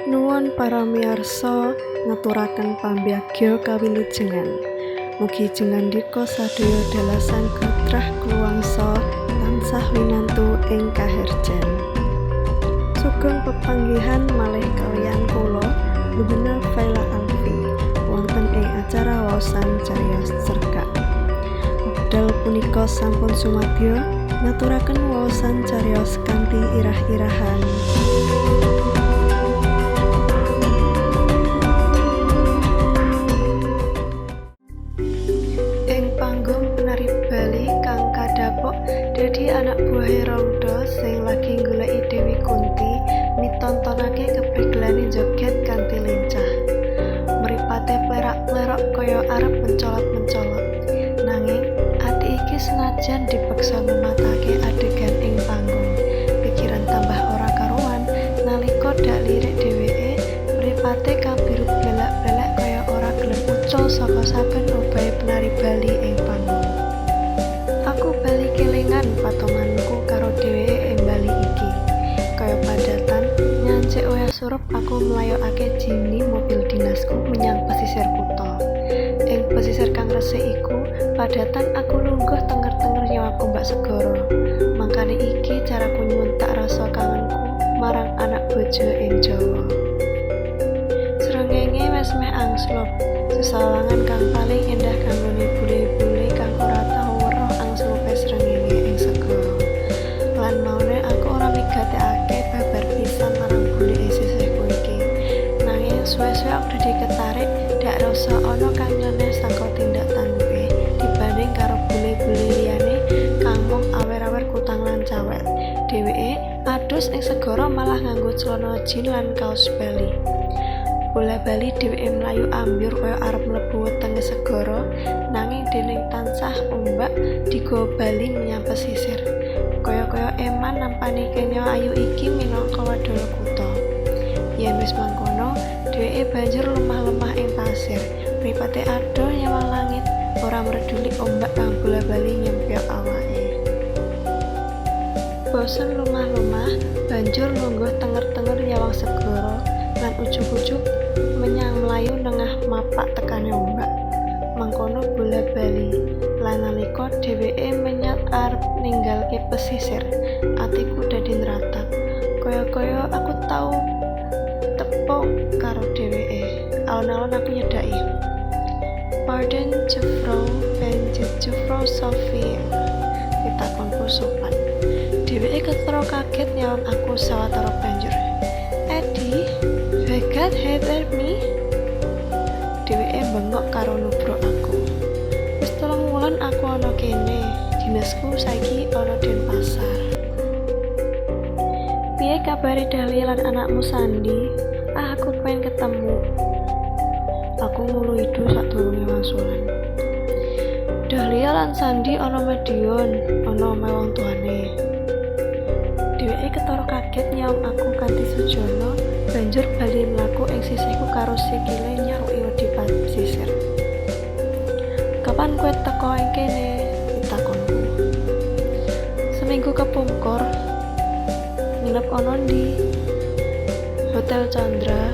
Nuwun para miyarsa ngaturaken pambagya kawilujengan. Mugi jengandika sadaya dalasan gatrah kuluwangsa tansah winantu ing kaharjan. Sugeng pepanggihan malih kaliyan kula Lubna Faila Alfi wonten ing acara waosan cariyos cerkak. Wekdal punika sampun sumadyo ngaturaken waosan cariyos kanthi irah-irahan. Penari Bali kang kadapok dadi anak buahe Rangda sing lagi nggoleki Dewi Kunti mitontonake keprigelane joget kanthi lincah. Mripate plerak-plerok kaya arep mencolot-mencolot. Nanging ati iki senajan dipeksa mematake adegan ing panggung, pikiran tambah ora karuan nalika dak lirik dheweke mripate kabiru belak-belak kaya ora gelem ucul saka saben obahe penari Bali ing panggung. Aku bali kelingan patomanku karo dheweke ing Bali iki. Kaya padatan nyancik wayah surup aku mlayokake jini mobil dinasku menyang pesisir kutha. Ing pesisir kang resik iku, padatan aku lungguh tenger-tenger nyawang ombak segara. Mangkane iki caraku nyuwun tak rasa kangenku marang anak bojo ing Jawa. Srengenge wis meh angslop, sesawangan kang paling endah kanggone bule-bule kang ora tau weruh angslupe srengenge ing segara. Lan maune aku ora migatekake babar pisan marang bule ing sisihku iki. Nanging suwe-suwe aku dadi ketarik dak rasa ana kang nyeleneh saka tindak tandukne dibanding karo bule-bule liyane kang mung awer-awer kutang lan cawet. Dheweke adus ing segara malah nganggo celana jin lan kaos Bali. Bola bali dheweke mlayu ambyur kaya arep mlebu wetenge segara, nanging dening tansah ombak digawa bali menyang pesisir. Kaya-kaya eman nampani kenya ayu iki minangka wadala kutha. Yen wis mangkono, dheweke banjur lemah-lemah ing pasir, mripate ado nyawang langit, ora mreduli ombak kang bola bali nyempyok awake. Bosen lumah-lumah, banjur lungguh tenger-tenger nyawang segara lan ujug-ujug menyang melayu nengah mapak tekane ombak. Mangkono bola bali lan nalika dheweke menyat arep ninggalke pesisir, atiku dadi nratap. Kaya-kaya aku tau tepuk karo dheweke. Alon-alon aku nyedaki. Pardon Jufro ben Jufro Sophie. Pitakonku sopan. Dheweke ketara kaget nyawang aku sawetara banjur. Eddie, God hated me. Dheweke bengok karo nubruk aku. Wis 3 wulan aku ana kene, dinasku saiki ana Denpasar. Piye kabare Dahlia lan anakmu Sandi? Aku pengen ketemu. Aku ngulu idu sadurunge wangsulan. Dahlia lan Sandi ana Madiun, ana omahe wong tuane. Dheweke ketara kaget nyawang aku kanthi sujana. Banjur bali mlaku ing sisihku karo sikile nyaruki wedi pasisir. Kapan kowe teko ing kene? Pitakonku. Seminggu kepungkur. Nginep ana ndi? Hotel Chandra.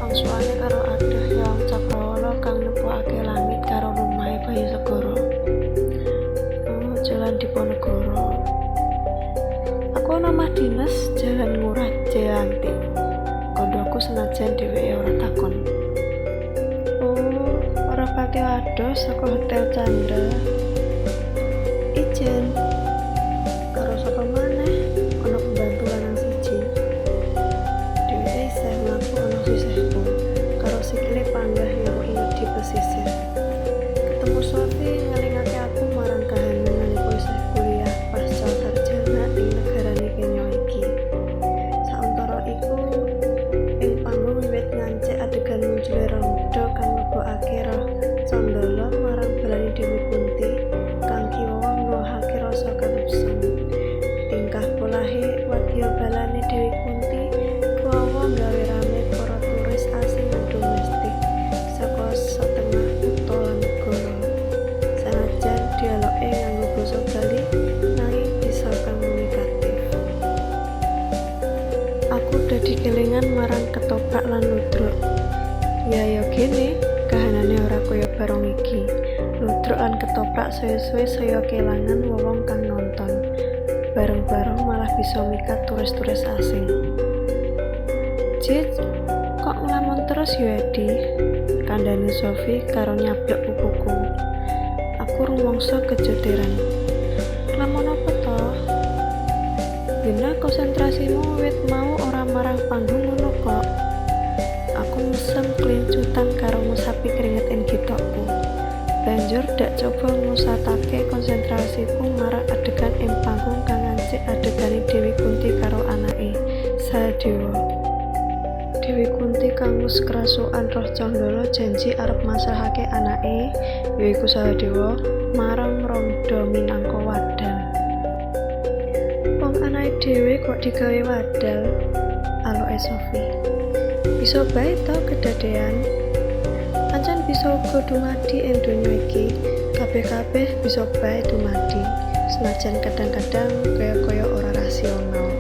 Angsuane karo adoh yang cakrawala kang nempokake langit karo rumahe Bayu Segara. Jalan Diponegoro. Aku ana omah dinas Jalan Ngurah Jayanti. Kondoku senajan dheweke ora takon. Oh, ora pati adoh saka Hotel Chandra. Ijen. Karo sapa maneh ana pembantu lanang siji. Dheweke isih mlaku ana sisihku karo sikile panggah nyaruki wedi pesisir. Ketemu Sophie ngelingake aku marang kahanan nalika isih kuliah pasca sarjana ing negarane Kenya iki. Sauntara iku ing panggung wiwit ngancik adegan muncule Rangda kang lebokake roh Candala marang balane Dewi Kunti kang kiwa nuwuhake rasa kalebsan. Tingkah polahe wadya balane Dewi Kunti kuwawa gawe rame para turis asing lan domestik saka setengah kutha lan negara. Sanajan dialoge nganggo basa Bali nanging bisa komunikatif. Aku dadi kelingan marang ketoprak lan ludruk. Ya gene, kahanane ora kaya barong iki. Ludruk lan ketoprak suwe-suwe saya kelangan wong kang nonton. Bareng-bareng malah bisa mikat turis-turis asing. Cid, kok ngelamun terus ya Edi? Kandhane Sofi karo nyablek pupuku. Aku rumangsa kejeteran. Ngelamun apa to? Dina konsentrasimu wit mau ora marang panggung ngono kok. Aku mesem kelincutan karo ngusapi keringet ing gitokku. Banjur dak coba ngusatake konsentrasiku marang adegan ing panggung kang ngancik adegane Dewi Kunti karo anake, Sadewa. Dewi Kunti kang wis kerasukan roh Candala janji arep masrahake anake, yaiku Sadewa, marang Rangda minangka wadal. Wong anake dhewe kok digawe wadal? Aloke Sofi. Bisa bae to kedadean. Pancen bisa uga dumadi ing donya iki. Kabeh-kabeh bisa bae dumadi. Senajan kadang-kadang kaya ora rasional.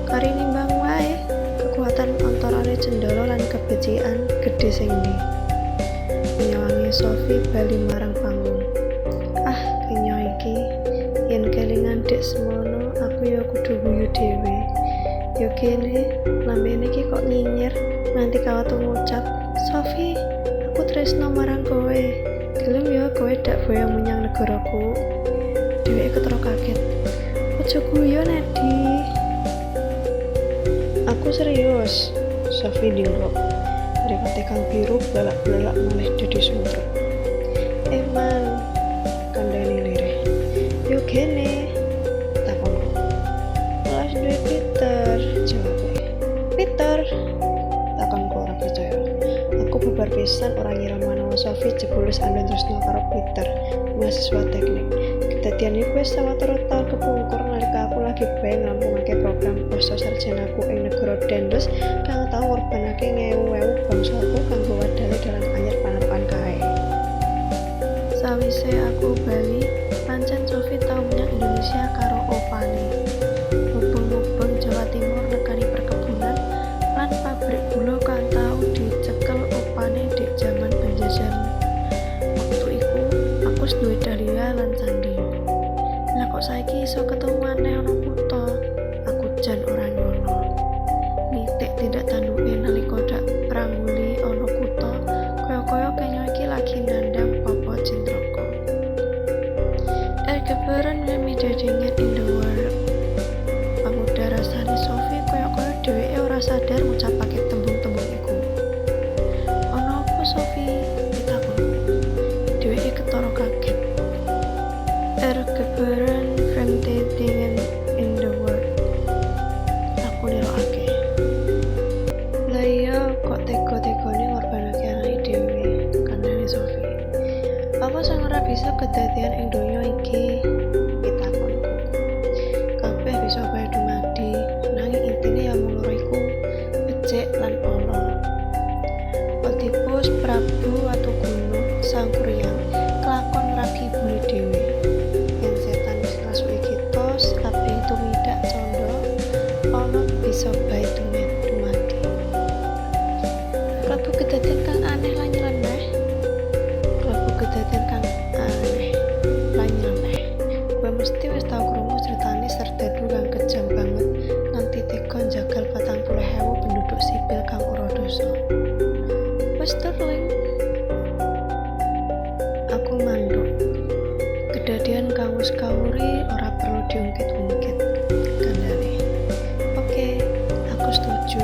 Kari nimbang wae kekuatan antarane Cendala lan kebecikan gedhe sing ndi. Nyawangi Sofi bali marang panggung. Ah, kenya iki yen kelingan dek semono aku ya kudu guyu dhewe. Ya kene, lambene iki kok nyinyir nganti kawatu ngucap, "Sofi, aku tresno marang kowe. Gelem ya kowe dak boyong menyang negaraku." Dheweke ketara kaget. "Aja guyon, Edi." "Aku serius." Sofi ndingklok. Mripate kang biru blalak-blalak malih dadi suntruk. "Eman," kandhane lirih. "Yo gene." Takonku. "Kelas duwe Peter," jawabe. "Peter?" Takonku ora percaya. Aku bubar pisan ora ngira manawa Sofi jebul wis andhen tresno karo Peter, mahasiswa teknik. Kedadian iku wis sawetara taun kepungkur nalika aku lagi bae nglampungake program pasca sarjanaku ing negara Dendes kang tau ngorbanake ngewu-ewu bangsaku kanggo wadale dalan anyar panarukan kae. Sawise aku bali, pancen Sofi tau menyang Indonesia karo opane. Mubeng-mubeng Jawa Timur nekani perkebunan lan pabrik gula kang tau dicekel opane di jaman penjajahan. Waktu iku aku duwe Dahlia lan Sandi. Lah kok saiki iso ketemu maneh ana kutha? Aku jan ora nyono. Nitik tindak tanduke nalika dak prangguli ana kutha, kaya kenya iki lagi nandang apa cintraka. Ergeberen me dating in the world. Pemuda rasane Sofi kaya dheweke ora sadar ngucapake tembung-tembung iku. "Ana apa Sofi?" ditakonku. Dheweke ketara kaget. "Ergeberen dating in the world." Aku nirokake. "Lah iya kok tega-tegane ngorbanake anake dhewe," kandhane Sofi. "Apa sing ora bisa kedadian ing donya iki?" Pitakonku. "Kabeh bisa bae dumadi, nanging intine ya mung loro iku, becik lan ana." Oedipus Prabu Watugunung sang Kuryang kelakon ngragi ibune dhewe. Yen setan wis ngrasuki kita, kabeh tumindak candha, ana bisa bae dumadi. Klebu kedadian kang aneh lan nyeleneh. Kowe mesti wis tau krungu critane serdadu kang kejam banget nganti tega njagal 40.000 penduduk sipil kang ora dosa. Wis Sterling. Aku manduk. Kedadian kang wis kawuri ora perlu diungkit-ungkit, kandhane. Oke, aku setuju.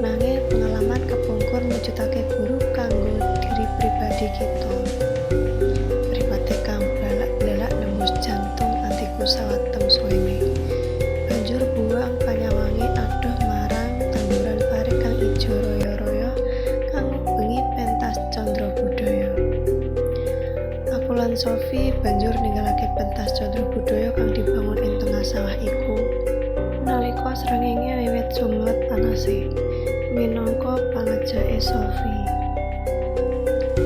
Nanging pengalaman kepungkur mujudake guru kanggo diri pribadi kita. Mripate kang blalak-blalak nembus jantung atiku sawatem suwene. Banjur buang panyawangi adoh marang tanduran pari kang ijo royo-royo kang ngubengi pentas Candra Budaya. Aku lan Sofi banjur ninggalake pentas Candra Budaya kang dibangun ing tengah sawah iku. Nalika srengenge wiwit sumlet panase, minangka pangajake Sofi.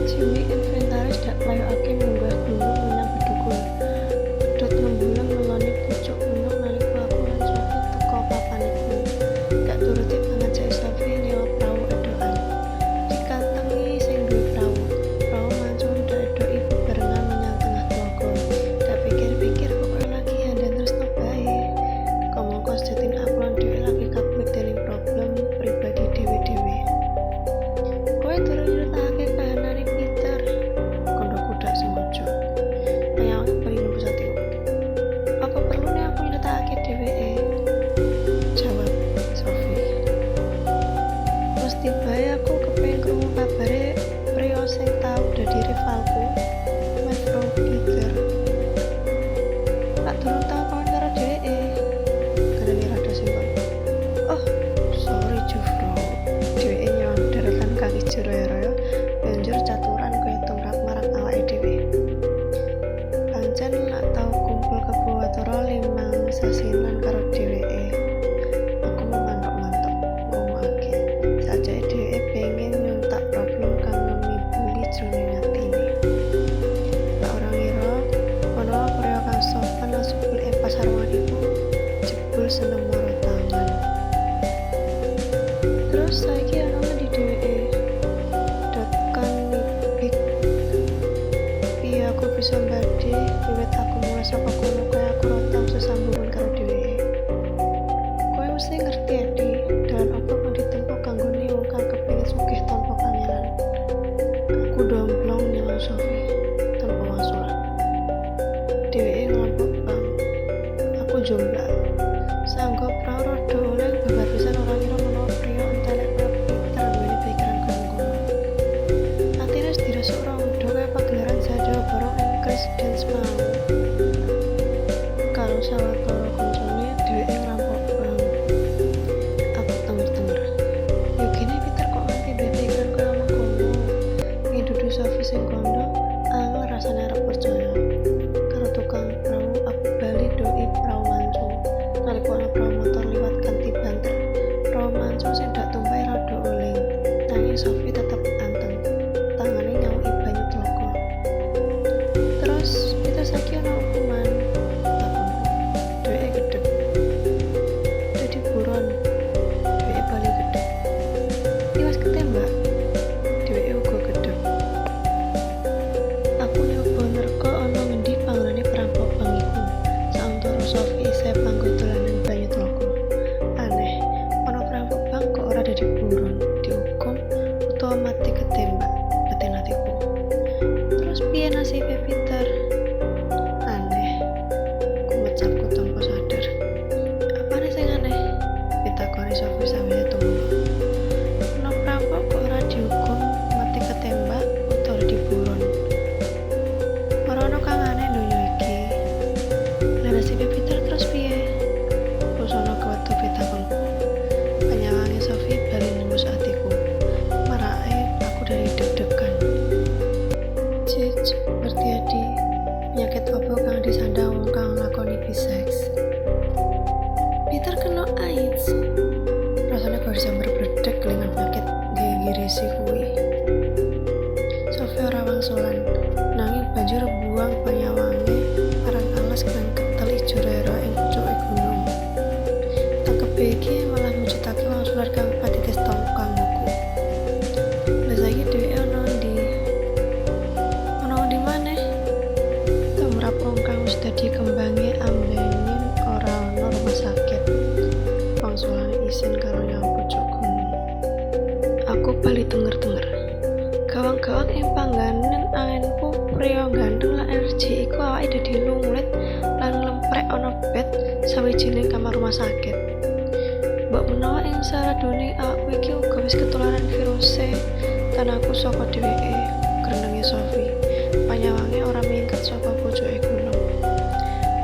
Jimmy inventaris dak playokake munggah gunung menyang Bedugul. Pedhot ngembulang ngeloni pucuk gunung nalika aku lan Sofi teka papan iku. Gak turuti pangajake Sofi seneng moro tangan. Terus saiki ana di dheweke tekan nibik. Piye aku bisa mbadi wiwit aku mulai saka kono kaya aku rotang sesambungan karo dheweke. Kowe mesti ngerti Edi, dalan apa kang ditempuh kanggo wong kang kepengin sugih tanpa kangelan. Aku domplong nyawa Sofi tanpa wangsulan. Dheweke ngelampok bang. Aku jomblo. Sanggup ra rada oleh babar pisan ora kira menawa priya entelek pinter duweni pikiran kanggo. Atine wis diresuk rondo kaya pagelaran Jawa bareng ing Chris Dance mau. Karo sawetara kancane dheweke ngerampok bang. Aku temer-temer. Yo kene pinter kok nganti duwe pikiran kaya mengkono. Ing dudu Sofi sing kondo, angel rasane arep percaya. Karo tukang perahu aku bali doi perahu mancung. Nalika ana perahu motor liwat kanthi banter, perahu mancung sing dak tumpahe rada oleng. Nanging Sofi tetep anteng. Tangane nyauki banyu tlaga. Terus kita saiki ana hukuman. Takonku. Dheweke gedhe. Dadi buron. Dheweke bali gedhe. Iwas ketembak. Dheweke uga gedhe. Aku nyoba nerka ana ngendi panggonane perampok bang iku. Sauntara Sofi isih panggo dolanan banyu tlaga. Aneh, ana perampok bang kok ora dadi buron, dihukum utawa mati ketembak. Batin atiku. Terus piye nasibe Peter? Aneh. Kumecapku tanpa sadar. Apane sing aneh? Pitakoni Sofi sambil tunggu. Ana perampok kok ora dihukum mati ketembak utawa diburon. Ora ono kang aneh donya iki. Lah nasibe Peter terus piye? Pusana kewetu pitakonku. Penyawange Sofi bali nembus atiku. Marake aku dari deg-degan. Cic, ngerti Adi, penyakit apa kang disandang wong kang nglakoni bisex? Peter kena AIDS. Rasanya kok bisa berbledek kelingan penyakit gigi kuwi. Sofi ora wangsulan, nanging banjur buang penyawange marang alas kang ketel ijo rera ing pucuke gunung. Tangkepe iki malah mujudake wangsulan kang patitis tongkang buku. Lah saiki dheweke ana ndi? Ana ndi maneh? Tumrap wong kang wis dadi kembange ambengin ora ana rumah sakit. Wangsulan isin karo yang pucuk gunung. Aku bali tenger-tenger. Gawang-gawang ing pangganen angenku priya ganteng lan energi iku awake dadi lunglit lan lemprek ana bed sawijining kamar rumah sakit. Mbok menawa ing saradone awakku iki uga wis ketularan viruse tanahku saka dheweke, grenenge Sofi. Panyawange ora mingket saka pucuke gunung.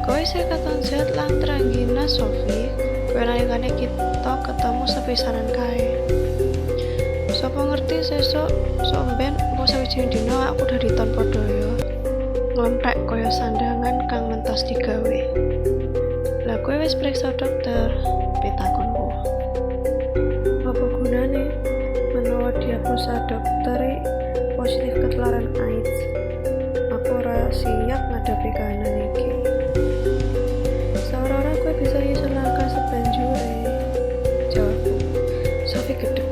Kowe isih katon sehat lan tranggina Sofi. Kowe nalikane kita ketemu sepisanan kae. Sapa ngerti sesuk somben apa sawijining dina aku dari tanpa daya nglempek kaya sandangan kang mentas digawe. Lah kowe wis priksa dokter? Pitakonku. Apa gunane menawa diagnosa dokter positif ketularan AIDS? Aku ora siap ngadepi kahanan iki. Saurara kowe bisa nyusun langkah sebanjure. Jawabku. Sofi gedhe.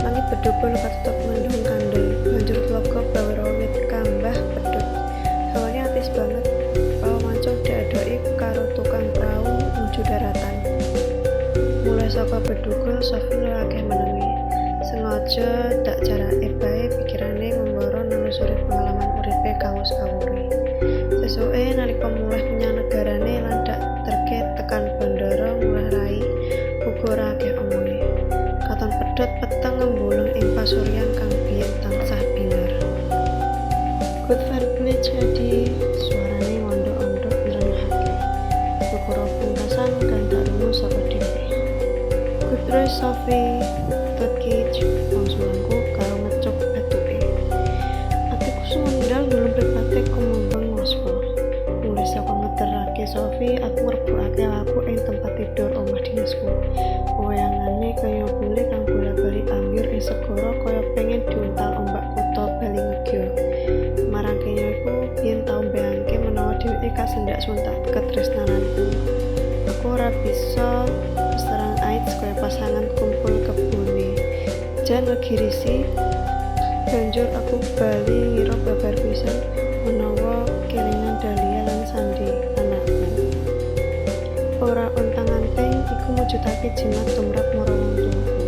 Langit bedobol katutup mendung kandel, banjur tlaga bawara wit kambah pedhot. Hawane atis banget. Perahu mancung diadoki karo tukang perahu menuju daratan. Mulai saka bedugul Sofi akeh menengi. Sengaja tak jarake bae pikirane ngembara nelusuri pengalaman uripe kang wis kawuri. Sesuke nalika mulih menyang negarane lan dak terke tekan bandara mulai rai uga ora akeh omonge. Katon pedhot peteng ngembulung ing pasuryan kang biyen tansah binar. Good Verbage jadi suarane ondok-ondok nrenehake. Ukara pungkasan kan tak rumus saka dhewe. Good Roy Sofi Cage wangsulanku karo ngecok batuke. Atiku sumendal nglempet batik kumembang waspa. Mulai saka ngeterake Sofi, aku ngerbukake aku ing tempat tidur omah dinasku. Wayangane kaya bule kang bola-bali ambyur ing segara kaya pengen diuntal ombak kutha bali ngegya. Marang kene iku biyen tau mbayangke menawa dheweke kasendak suntak ketresnananku. Aku ora bisa iso serang AIDS kaya pasangan kumpul kebune. Jan lagi risi, banjur aku bali ngira babar pisan menawa kelingan Dahlia lan Sandi anakku. Ora ontang-anting iku mujudake jimat tumrap marang wong tuaku.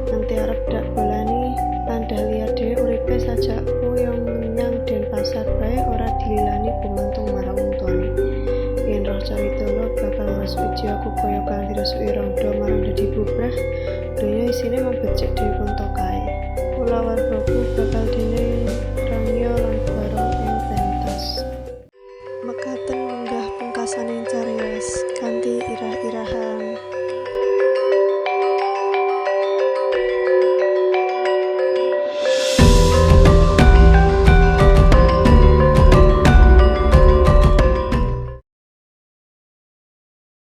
Nanti arep dak bolani lan Dahlia dhewe uripe sajakku yang menyang Denpasar bae ora dililani gumantung marang wong tuane. Yen roh Cawitolo bakal ngrasuki aku kaya kang dirasuki Rangda marang dadi bubrah, donya isine mung becik dhewe kontok kae. Kula wargaku